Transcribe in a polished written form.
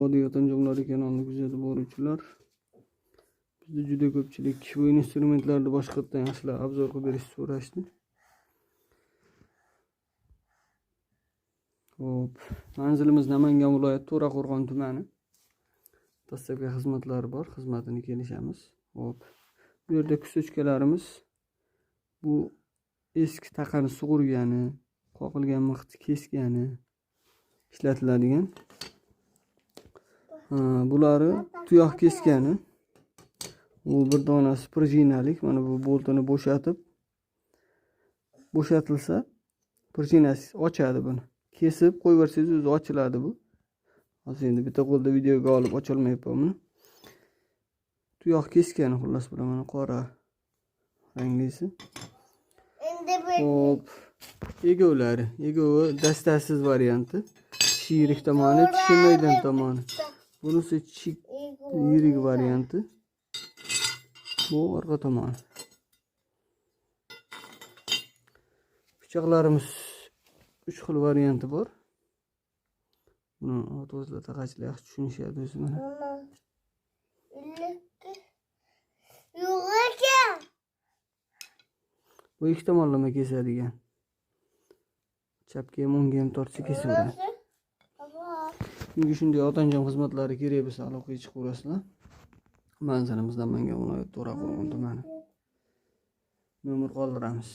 Oddiy Otanjonlari kanalini kuzatib boruvchilar, bizda juda ko'pchilik bu instrumentlarni boshqatdan yaxshilab obzor qilib berishni so'rashdi. Hop, manzilimiz Namangan viloyati To'raqo'rg'on tumani. Dastlabki xizmatlari bor, xizmatini kelishamiz. Hop, bu yerda kusochkalarimiz, bu eski taqani sug'urgani, qoqilgan mixni kesgani ishlatiladigan. Bulari tuyoq keskani. Bu bir donasi prujinalik. Mana bu boltini bo'shatilsa, prujinasi ochadi buni. Kesib qo'yversangiz o'zi ochiladi bu. Hozir endi bitta qo'lda videoga olib ocha olmayapman buni. Tuyoq keskani xullas bular mana qora ranglisi. Hop, egovlari. Egovi dastasiz varianti. Yirik tomoni, tishi maydon tomoni. Bunisi yirik varianti. Bu orqa tomoni. Pichoqlarimiz 3 xil varianti bor. Buni o'zlar taqachilar yaxshi tushunishadi o'zi mana. Bu ikki tomonlama kesadigan. Chapga ham o'ngga ham tortsa kesaveradi. Bunga shunday Otanjon xizmatlari kerak bo'lsa aloqaga chiqaverasizlar. Manzilimiz Namangan viloyati To'raqo'rg'on tumani. Nomer qoldiramiz.